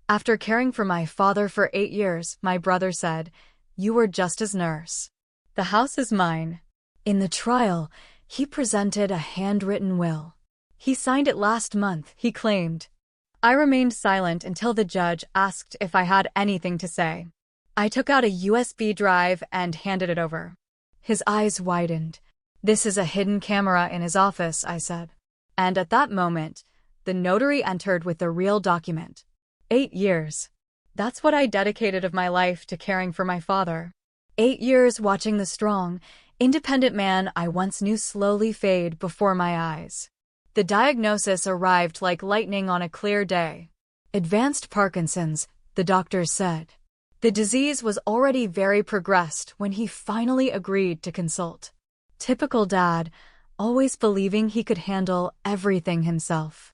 After caring for my father for 8 years, my brother said, "You were just his nurse. The house is mine." In the trial, he presented a handwritten will. He signed it last month, he claimed. I remained silent until the judge asked if I had anything to say. I took out a USB drive and handed it over. His eyes widened. "This is a hidden camera in his office," I said. And at that moment, the notary entered with the real document. 8 years. That's what I dedicated of my life to caring for my father. 8 years watching the strong, independent man I once knew slowly fade before my eyes. The diagnosis arrived like lightning on a clear day. Advanced Parkinson's, the doctors said. The disease was already very progressed when he finally agreed to consult. Typical dad, always believing he could handle everything himself.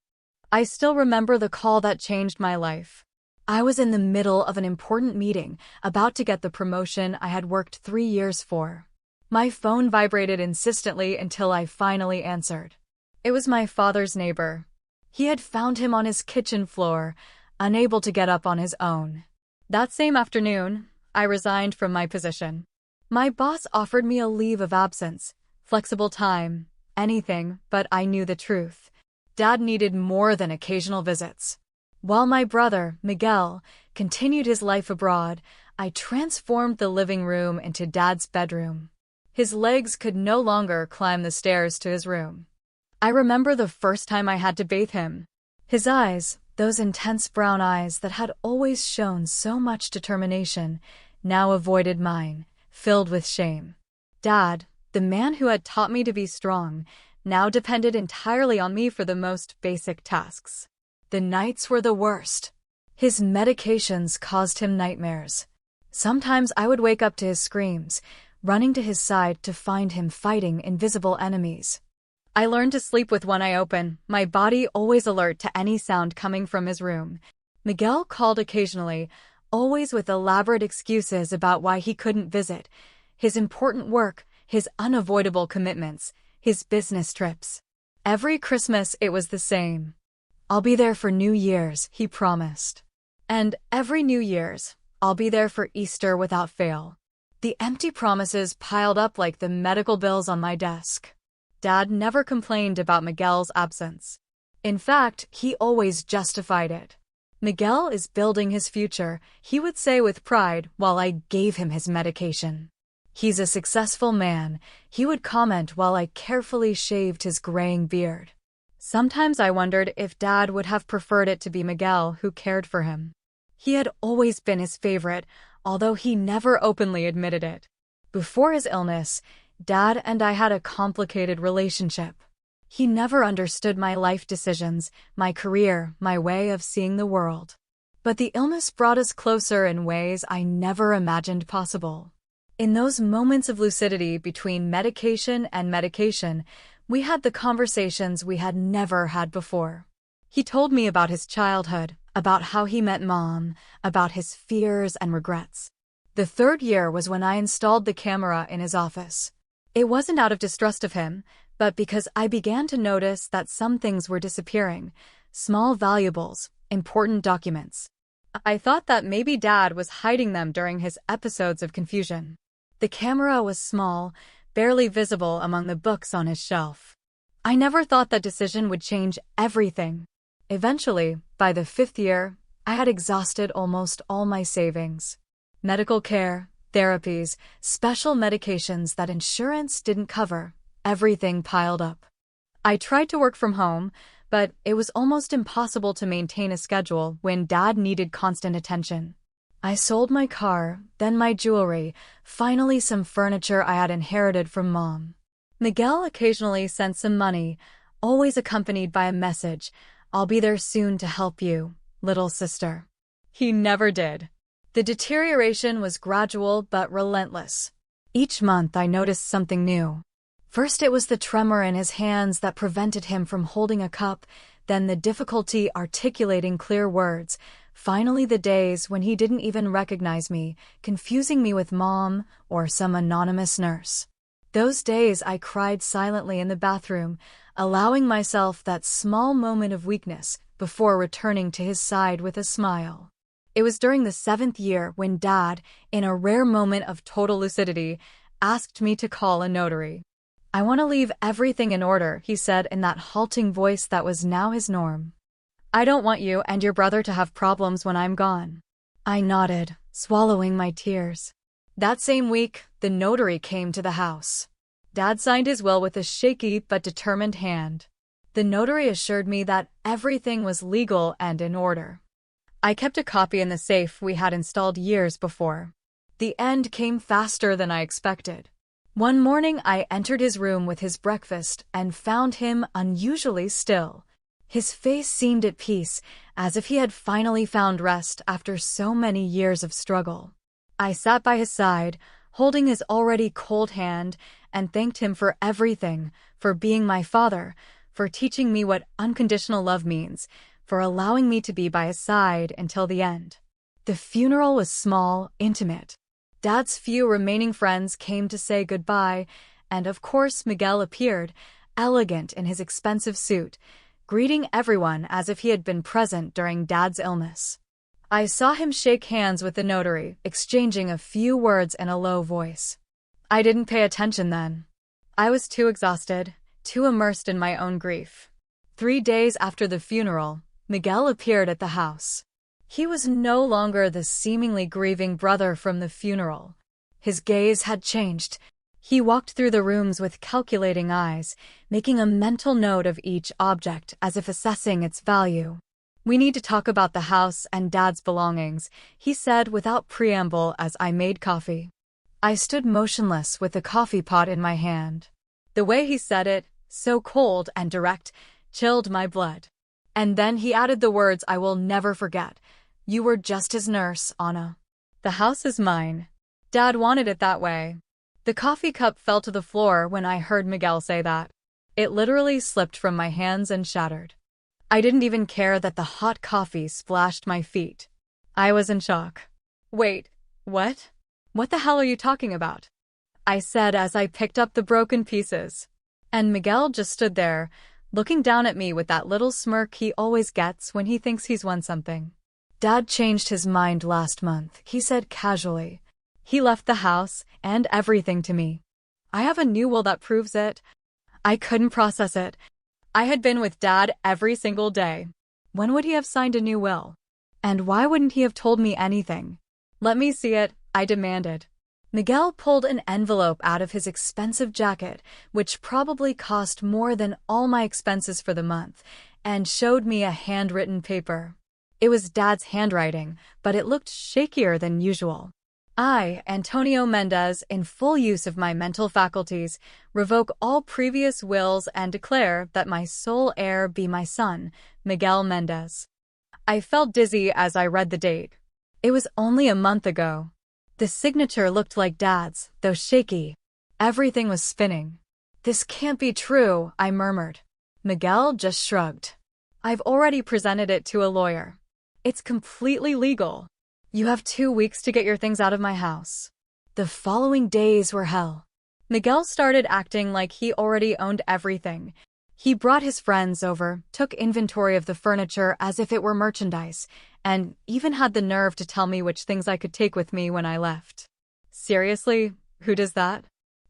I still remember the call that changed my life. I was in the middle of an important meeting, about to get the promotion I had worked 3 years for. My phone vibrated insistently until I finally answered. It was my father's neighbor. He had found him on his kitchen floor, unable to get up on his own. That same afternoon, I resigned from my position. My boss offered me a leave of absence, flexible time, anything, but I knew the truth. Dad needed more than occasional visits. While my brother, Miguel, continued his life abroad, I transformed the living room into Dad's bedroom. His legs could no longer climb the stairs to his room. I remember the first time I had to bathe him. His eyes, those intense brown eyes that had always shown so much determination, now avoided mine, filled with shame. Dad, the man who had taught me to be strong, now depended entirely on me for the most basic tasks. The nights were the worst. His medications caused him nightmares. Sometimes I would wake up to his screams, running to his side to find him fighting invisible enemies. I learned to sleep with one eye open, my body always alert to any sound coming from his room. Miguel called occasionally, always with elaborate excuses about why he couldn't visit. His important work, his unavoidable commitments, his business trips. Every Christmas it was the same. "I'll be there for New Year's," he promised. And every New Year's, "I'll be there for Easter without fail." The empty promises piled up like the medical bills on my desk. Dad never complained about Miguel's absence. In fact, he always justified it. "Miguel is building his future," he would say with pride while I gave him his medication. "He's a successful man," he would comment while I carefully shaved his graying beard. Sometimes I wondered if Dad would have preferred it to be Miguel who cared for him. He had always been his favorite, although he never openly admitted it. Before his illness, Dad and I had a complicated relationship. He never understood my life decisions, my career, my way of seeing the world. But the illness brought us closer in ways I never imagined possible. In those moments of lucidity between medication and medication, we had the conversations we had never had before. He told me about his childhood, about how he met Mom, about his fears and regrets. The 3rd year was when I installed the camera in his office. It wasn't out of distrust of him, but because I began to notice that some things were disappearing, small valuables, important documents. I thought that maybe Dad was hiding them during his episodes of confusion. The camera was small, barely visible among the books on his shelf. I never thought that decision would change everything. Eventually, by the 5th year, I had exhausted almost all my savings. Medical care, therapies, special medications that insurance didn't cover, everything piled up. I tried to work from home, but it was almost impossible to maintain a schedule when Dad needed constant attention. I sold my car, then my jewelry, finally some furniture I had inherited from Mom. Miguel occasionally sent some money, always accompanied by a message, "I'll be there soon to help you, little sister." He never did. The deterioration was gradual but relentless. Each month I noticed something new. First it was the tremor in his hands that prevented him from holding a cup, then the difficulty articulating clear words, finally the days when he didn't even recognize me, confusing me with Mom or some anonymous nurse. Those days I cried silently in the bathroom, allowing myself that small moment of weakness before returning to his side with a smile. It was during the 7th year when Dad, in a rare moment of total lucidity, asked me to call a notary. "I want to leave everything in order," he said in that halting voice that was now his norm. "I don't want you and your brother to have problems when I'm gone." I nodded, swallowing my tears. That same week, the notary came to the house. Dad signed his will with a shaky but determined hand. The notary assured me that everything was legal and in order. I kept a copy in the safe we had installed years before. The end came faster than I expected. One morning I entered his room with his breakfast and found him unusually still. His face seemed at peace, as if he had finally found rest after so many years of struggle. I sat by his side, holding his already cold hand, and thanked him for everything, for being my father, for teaching me what unconditional love means, for allowing me to be by his side until the end. The funeral was small, intimate. Dad's few remaining friends came to say goodbye, and of course Miguel appeared, elegant in his expensive suit, greeting everyone as if he had been present during Dad's illness. I saw him shake hands with the notary, exchanging a few words in a low voice. I didn't pay attention then. I was too exhausted, too immersed in my own grief. 3 days after the funeral, Miguel appeared at the house. He was no longer the seemingly grieving brother from the funeral. His gaze had changed. He walked through the rooms with calculating eyes, making a mental note of each object as if assessing its value. "We need to talk about the house and Dad's belongings," he said without preamble as I made coffee. I stood motionless with the coffee pot in my hand. The way he said it, so cold and direct, chilled my blood. And then he added the words I will never forget. "You were just his nurse, Anna. The house is mine." Dad wanted it that way. The coffee cup fell to the floor when I heard Miguel say that. It literally slipped from my hands and shattered. I didn't even care that the hot coffee splashed my feet. I was in shock. "Wait, what? What the hell are you talking about?" I said as I picked up the broken pieces. And Miguel just stood there, looking down at me with that little smirk he always gets when he thinks he's won something. "Dad changed his mind last month," he said casually. "He left the house and everything to me. I have a new will that proves it." I couldn't process it. I had been with Dad every single day. When would he have signed a new will? And why wouldn't he have told me anything? "Let me see it," I demanded. Miguel pulled an envelope out of his expensive jacket, which probably cost more than all my expenses for the month, and showed me a handwritten paper. It was Dad's handwriting, but it looked shakier than usual. I, Antonio Mendez, in full use of my mental faculties, revoke all previous wills and declare that my sole heir be my son, Miguel Mendez. I felt dizzy as I read the date. It was only a month ago. The signature looked like Dad's, though shaky. Everything was spinning. "This can't be true," I murmured. Miguel just shrugged. "I've already presented it to a lawyer. It's completely legal. You have 2 weeks to get your things out of my house." The following days were hell. Miguel started acting like he already owned everything. He brought his friends over, took inventory of the furniture as if it were merchandise, and even had the nerve to tell me which things I could take with me when I left. Seriously, who does that?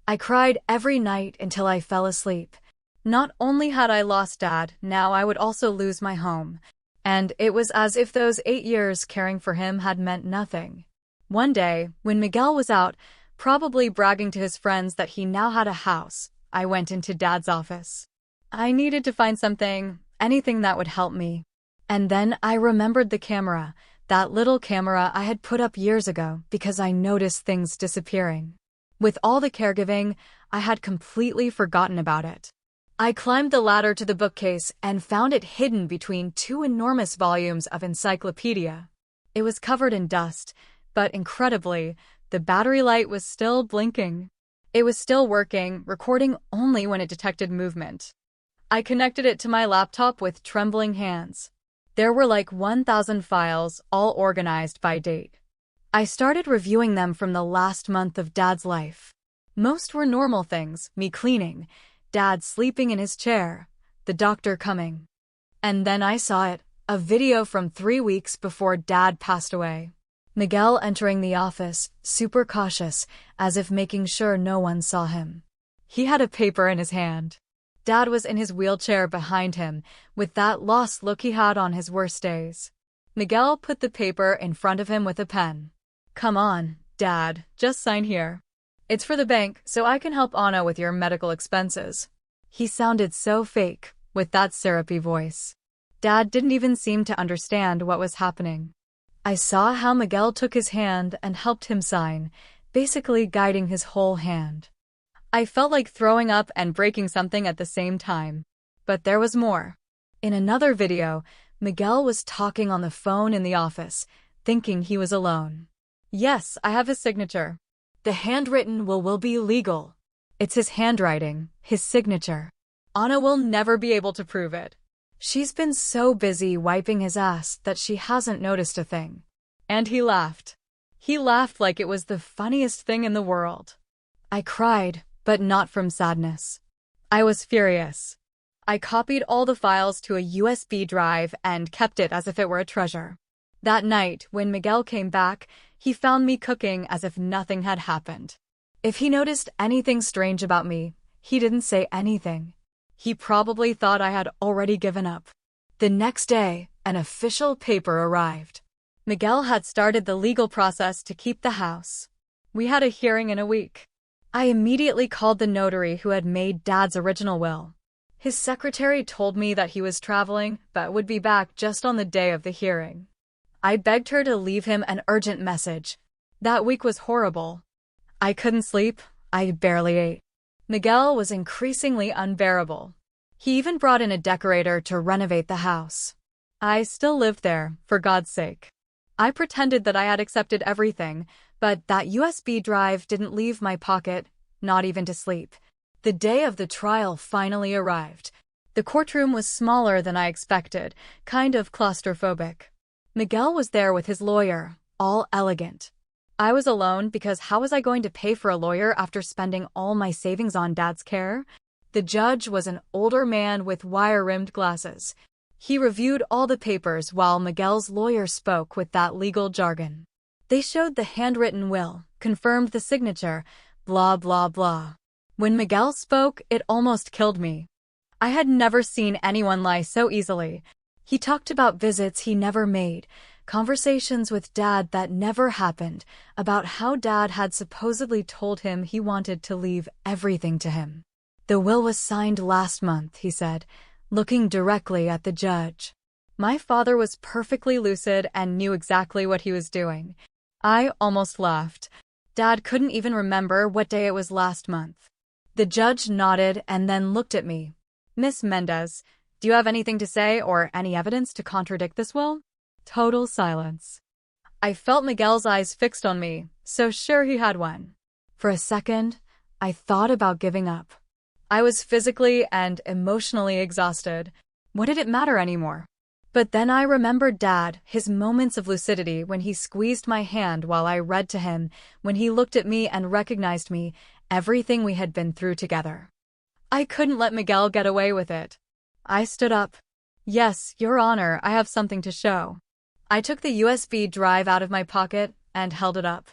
I cried every night until I fell asleep. Not only had I lost Dad, now I would also lose my home. And it was as if those 8 years caring for him had meant nothing. One day, when Miguel was out, probably bragging to his friends that he now had a house, I went into Dad's office. I needed to find something, anything that would help me. And then I remembered the camera, that little camera I had put up years ago because I noticed things disappearing. With all the caregiving, I had completely forgotten about it. I climbed the ladder to the bookcase and found it hidden between 2 enormous volumes of encyclopedia. It was covered in dust, but incredibly, the battery light was still blinking. It was still working, recording only when it detected movement. I connected it to my laptop with trembling hands. There were like 1,000 files, all organized by date. I started reviewing them from the last month of Dad's life. Most were normal things, me cleaning, Dad sleeping in his chair, the doctor coming. And then I saw it, A video from 3 weeks before Dad passed away. Miguel entering the office, super cautious, as if making sure no one saw him. He had a paper in his hand. Dad was in his wheelchair behind him, with that lost look he had on his worst days. Miguel put the paper in front of him with a pen. "Come on, Dad, just sign here. It's for the bank, so I can help Anna with your medical expenses." He sounded so fake, with that syrupy voice. Dad didn't even seem to understand what was happening. I saw how Miguel took his hand and helped him sign, basically guiding his whole hand. I felt like throwing up and breaking something at the same time. But there was more. In another video, Miguel was talking on the phone in the office, thinking he was alone. "Yes, I have his signature. The handwritten will be legal." It's his handwriting, his signature. Anna will never be able to prove it. She's been so busy wiping his ass that she hasn't noticed a thing. And he laughed. He laughed like it was the funniest thing in the world. I cried, but not from sadness. I was furious. I copied all the files to a USB drive and kept it as if it were a treasure. That night, when Miguel came back, he found me cooking as if nothing had happened. If he noticed anything strange about me, he didn't say anything. He probably thought I had already given up. The next day, an official paper arrived. Miguel had started the legal process to keep the house. We had a hearing in a week. I immediately called the notary who had made Dad's original will. His secretary told me that he was traveling, but would be back just on the day of the hearing. I begged her to leave him an urgent message. That week was horrible. I couldn't sleep. I barely ate. Miguel was increasingly unbearable. He even brought in a decorator to renovate the house. I still lived there, for God's sake. I pretended that I had accepted everything, but that USB drive didn't leave my pocket, not even to sleep. The day of the trial finally arrived. The courtroom was smaller than I expected, kind of claustrophobic. Miguel was there with his lawyer, all elegant. I was alone because how was I going to pay for a lawyer after spending all my savings on Dad's care? The judge was an older man with wire-rimmed glasses. He reviewed all the papers while Miguel's lawyer spoke with that legal jargon. They showed the handwritten will, confirmed the signature, blah blah blah. When Miguel spoke, it almost killed me. I had never seen anyone lie so easily. He talked about visits he never made, conversations with Dad that never happened, about how Dad had supposedly told him he wanted to leave everything to him. "The will was signed last month," he said, looking directly at the judge. My father was perfectly lucid and knew exactly what he was doing. I almost laughed. Dad couldn't even remember what day it was last month. The judge nodded and then looked at me. "Miss Mendez, do you have anything to say or any evidence to contradict this will?" Total silence. I felt Miguel's eyes fixed on me, so sure he had one. For a second, I thought about giving up. I was physically and emotionally exhausted. What did it matter anymore? But then I remembered Dad, his moments of lucidity when he squeezed my hand while I read to him, when he looked at me and recognized me, everything we had been through together. I couldn't let Miguel get away with it. I stood up. "Yes, Your Honor, I have something to show." I took the USB drive out of my pocket and held it up.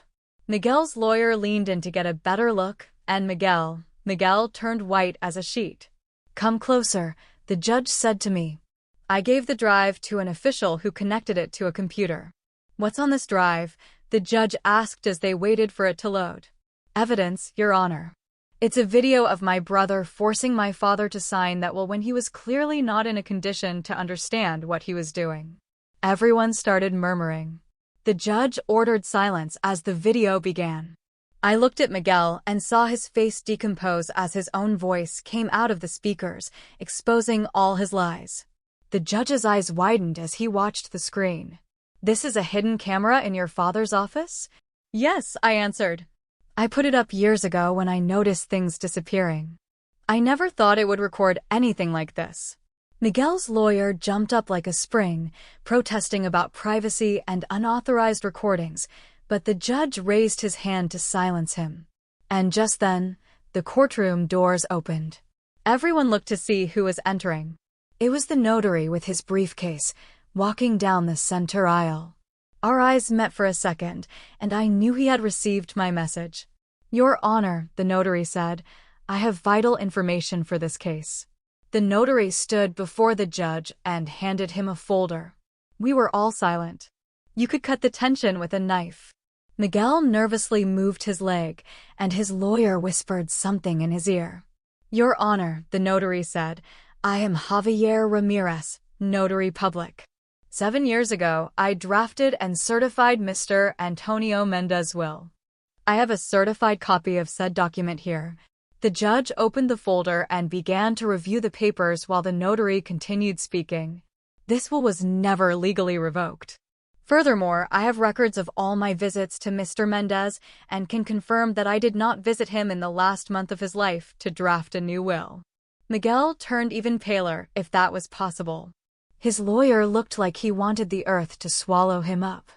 Miguel's lawyer leaned in to get a better look, and Miguel turned white as a sheet. "Come closer," the judge said to me. I gave the drive to an official who connected it to a computer. "What's on this drive?" the judge asked as they waited for it to load. "Evidence, Your Honor. It's a video of my brother forcing my father to sign that will when he was clearly not in a condition to understand what he was doing." Everyone started murmuring. The judge ordered silence as the video began. I looked at Miguel and saw his face decompose as his own voice came out of the speakers, exposing all his lies. The judge's eyes widened as he watched the screen. "This is a hidden camera in your father's office?" "Yes," I answered. "I put it up years ago when I noticed things disappearing. I never thought it would record anything like this." Miguel's lawyer jumped up like a spring, protesting about privacy and unauthorized recordings, but the judge raised his hand to silence him. And just then, the courtroom doors opened. Everyone looked to see who was entering. It was the notary with his briefcase, walking down the center aisle. Our eyes met for a second, and I knew he had received my message. "Your Honor," the notary said, "I have vital information for this case." The notary stood before the judge and handed him a folder. We were all silent. You could cut the tension with a knife. Miguel nervously moved his leg, and his lawyer whispered something in his ear. "Your Honor," the notary said, "I am Javier Ramirez, Notary Public. 7 years ago, I drafted and certified Mr. Antonio Mendez's will. I have a certified copy of said document here." The judge opened the folder and began to review the papers while the notary continued speaking. "This will was never legally revoked. Furthermore, I have records of all my visits to Mr. Mendez and can confirm that I did not visit him in the last month of his life to draft a new will." Miguel turned even paler, if that was possible. His lawyer looked like he wanted the earth to swallow him up.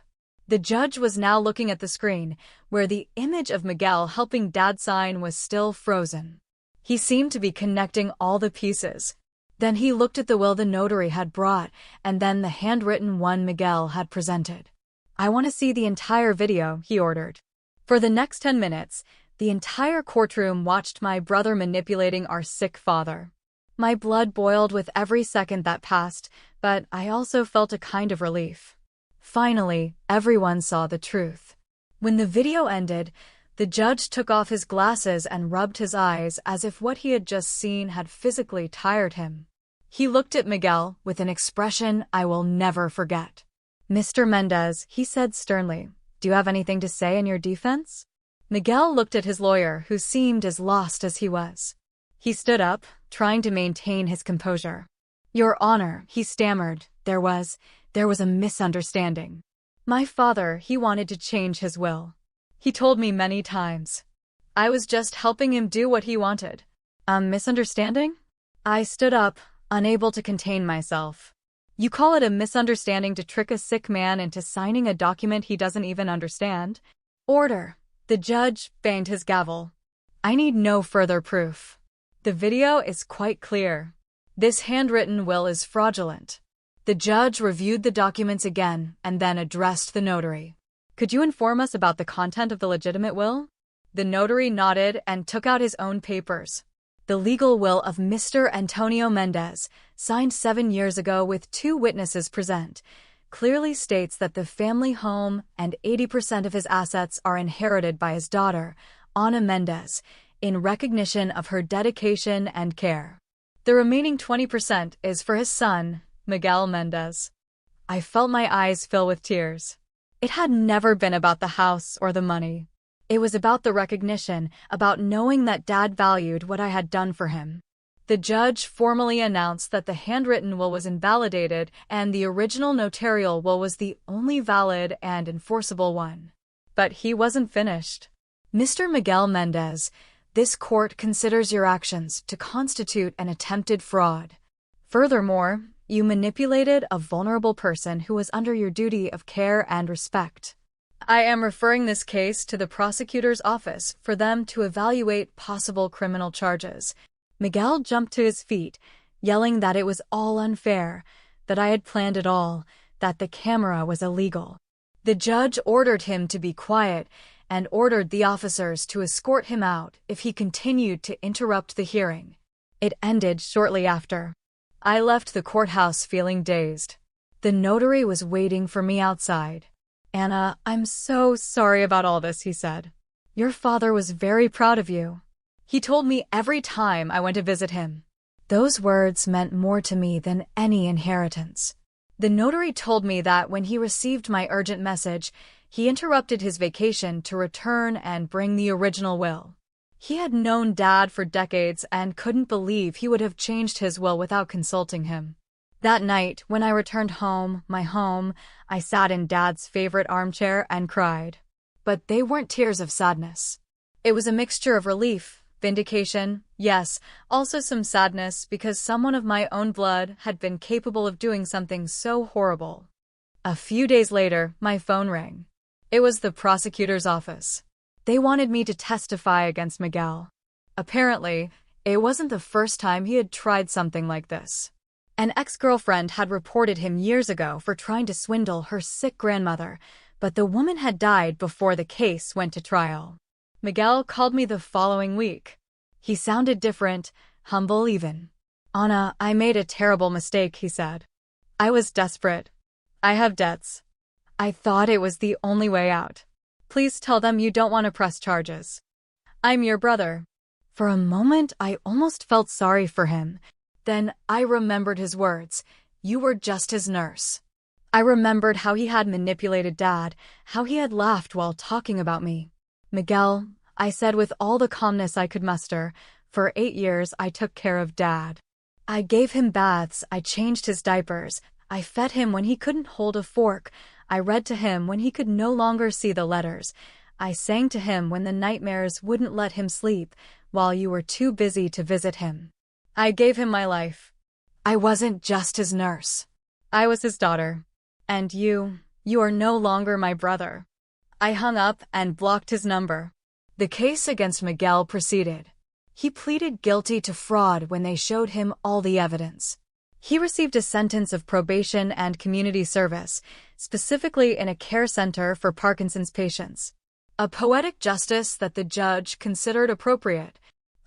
The judge was now looking at the screen, where the image of Miguel helping Dad sign was still frozen. He seemed to be connecting all the pieces. Then he looked at the will the notary had brought, and then the handwritten one Miguel had presented. "I want to see the entire video," he ordered. For the next 10 minutes, the entire courtroom watched my brother manipulating our sick father. My blood boiled with every second that passed, but I also felt a kind of relief. Finally, everyone saw the truth. When the video ended, the judge took off his glasses and rubbed his eyes as if what he had just seen had physically tired him. He looked at Miguel with an expression I will never forget. "Mr. Mendez," he said sternly, "do you have anything to say in your defense?" Miguel looked at his lawyer, who seemed as lost as he was. He stood up, trying to maintain his composure. "Your Honor," he stammered, there was a misunderstanding. My father, he wanted to change his will. He told me many times. I was just helping him do what he wanted." "A misunderstanding?" I stood up, unable to contain myself. "You call it a misunderstanding to trick a sick man into signing a document he doesn't even understand?" "Order." The judge banged his gavel. "I need no further proof. The video is quite clear. This handwritten will is fraudulent." The judge reviewed the documents again and then addressed the notary. "Could you inform us about the content of the legitimate will?" The notary nodded and took out his own papers. "The legal will of Mr. Antonio Mendez, signed 7 years ago with 2 witnesses present, clearly states that the family home and 80% of his assets are inherited by his daughter, Ana Mendez, in recognition of her dedication and care. The remaining 20% is for his son, Miguel Mendez." I felt my eyes fill with tears. It had never been about the house or the money. It was about the recognition, about knowing that Dad valued what I had done for him. The judge formally announced that the handwritten will was invalidated and the original notarial will was the only valid and enforceable one. But he wasn't finished. "Mr. Miguel Mendez, this court considers your actions to constitute an attempted fraud. Furthermore, you manipulated a vulnerable person who was under your duty of care and respect. I am referring this case to the prosecutor's office for them to evaluate possible criminal charges." Miguel jumped to his feet, yelling that it was all unfair, that I had planned it all, that the camera was illegal. The judge ordered him to be quiet and ordered the officers to escort him out if he continued to interrupt the hearing. It ended shortly after. I left the courthouse feeling dazed. The notary was waiting for me outside. "Anna, I'm so sorry about all this," he said. "Your father was very proud of you. He told me every time I went to visit him." Those words meant more to me than any inheritance. The notary told me that when he received my urgent message, he interrupted his vacation to return and bring the original will. He had known Dad for decades and couldn't believe he would have changed his will without consulting him. That night, when I returned home, my home, I sat in Dad's favorite armchair and cried. But they weren't tears of sadness. It was a mixture of relief, vindication, yes, also some sadness because someone of my own blood had been capable of doing something so horrible. A few days later, my phone rang. It was the prosecutor's office. They wanted me to testify against Miguel. Apparently, it wasn't the first time he had tried something like this. An ex-girlfriend had reported him years ago for trying to swindle her sick grandmother, but the woman had died before the case went to trial. Miguel called me the following week. He sounded different, humble even. "Ana, I made a terrible mistake," he said. "I was desperate. I have debts. I thought it was the only way out. Please tell them you don't want to press charges. I'm your brother." For a moment, I almost felt sorry for him. Then I remembered his words. "You were just his nurse." I remembered how he had manipulated Dad, how he had laughed while talking about me. "Miguel," I said with all the calmness I could muster, "for 8 years I took care of Dad. I gave him baths, I changed his diapers, I fed him when he couldn't hold a fork, I read to him when he could no longer see the letters, I sang to him when the nightmares wouldn't let him sleep, while you were too busy to visit him. I gave him my life. I wasn't just his nurse. I was his daughter. And you are no longer my brother." I hung up and blocked his number. The case against Miguel proceeded. He pleaded guilty to fraud when they showed him all the evidence. He received a sentence of probation and community service, specifically in a care center for Parkinson's patients. A poetic justice that the judge considered appropriate.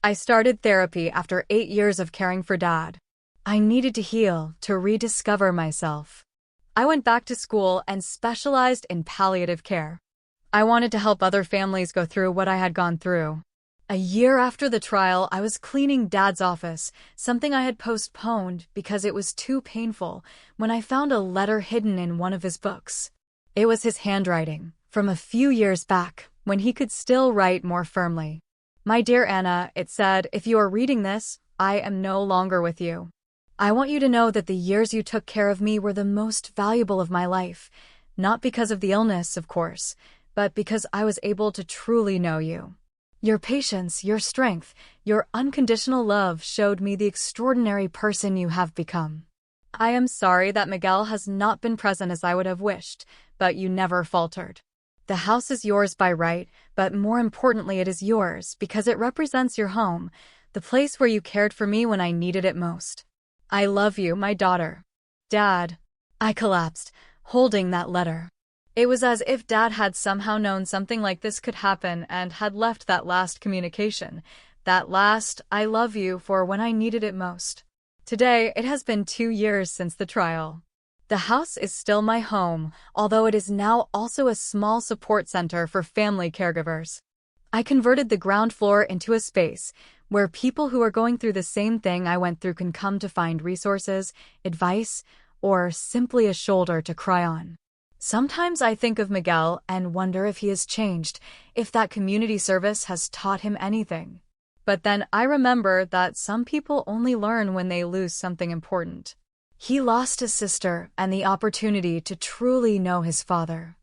I started therapy after 8 years of caring for Dad. I needed to heal, to rediscover myself. I went back to school and specialized in palliative care. I wanted to help other families go through what I had gone through. A year after the trial, I was cleaning Dad's office, something I had postponed because it was too painful, when I found a letter hidden in one of his books. It was his handwriting, from a few years back, when he could still write more firmly. "My dear Ana," it said, "if you are reading this, I am no longer with you. I want you to know that the years you took care of me were the most valuable of my life, not because of the illness, of course, but because I was able to truly know you. Your patience, your strength, your unconditional love showed me the extraordinary person you have become. I am sorry that Miguel has not been present as I would have wished, but you never faltered. The house is yours by right, but more importantly it is yours because it represents your home, the place where you cared for me when I needed it most. I love you, my daughter. Dad." I collapsed, holding that letter. It was as if Dad had somehow known something like this could happen and had left that last communication, that last "I love you" for when I needed it most. Today, it has been 2 years since the trial. The house is still my home, although it is now also a small support center for family caregivers. I converted the ground floor into a space where people who are going through the same thing I went through can come to find resources, advice, or simply a shoulder to cry on. Sometimes I think of Miguel and wonder if he has changed, if that community service has taught him anything. But then I remember that some people only learn when they lose something important. He lost his sister and the opportunity to truly know his father.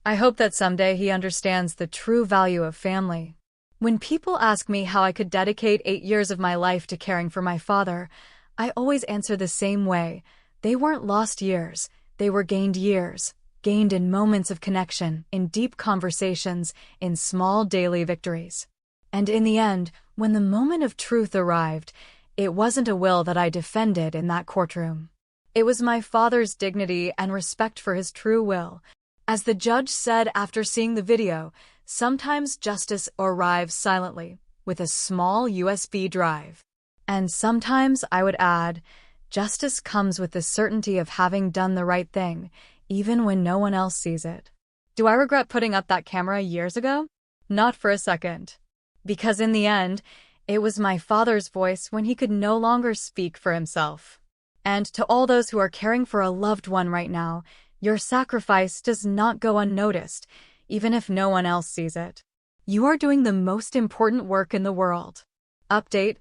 I hope that someday he understands the true value of family. When people ask me how I could dedicate 8 years of my life to caring for my father, I always answer the same way. They weren't lost years, they were gained years, gained in moments of connection, in deep conversations, in small daily victories. And in the end, when the moment of truth arrived, it wasn't a will that I defended in that courtroom. It was my father's dignity and respect for his true will. As the judge said after seeing the video, sometimes justice arrives silently, with a small USB drive. And sometimes, I would add, justice comes with the certainty of having done the right thing, even when no one else sees it. Do I regret putting up that camera years ago? Not for a second. Because in the end, it was my father's voice when he could no longer speak for himself. And to all those who are caring for a loved one right now, your sacrifice does not go unnoticed, even if no one else sees it. You are doing the most important work in the world. Update: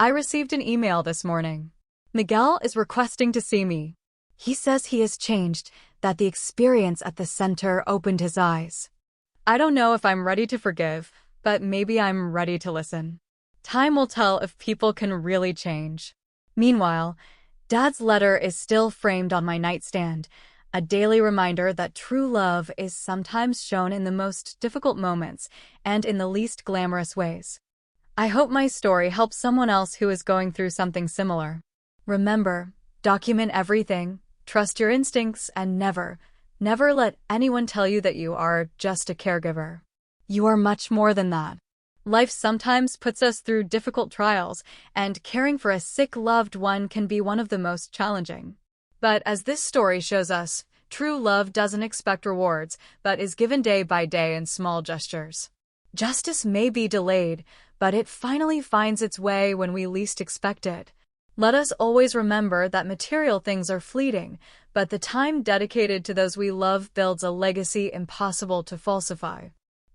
I received an email this morning. Miguel is requesting to see me. He says he has changed, that the experience at the center opened his eyes. I don't know if I'm ready to forgive, but maybe I'm ready to listen. Time will tell if people can really change. Meanwhile, Dad's letter is still framed on my nightstand, a daily reminder that true love is sometimes shown in the most difficult moments and in the least glamorous ways. I hope my story helps someone else who is going through something similar. Remember, Document everything, trust your instincts, and never let anyone tell you that you are just a caregiver. You are much more than that. Life sometimes puts us through difficult trials, and caring for a sick loved one can be one of the most challenging. But as this story shows us, true love doesn't expect rewards, but is given day by day in small gestures. Justice may be delayed, but it finally finds its way when we least expect it. Let us always remember that material things are fleeting, but the time dedicated to those we love builds a legacy impossible to falsify.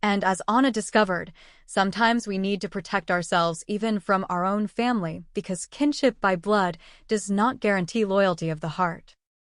And as Anna discovered, sometimes we need to protect ourselves even from our own family because kinship by blood does not guarantee loyalty of the heart.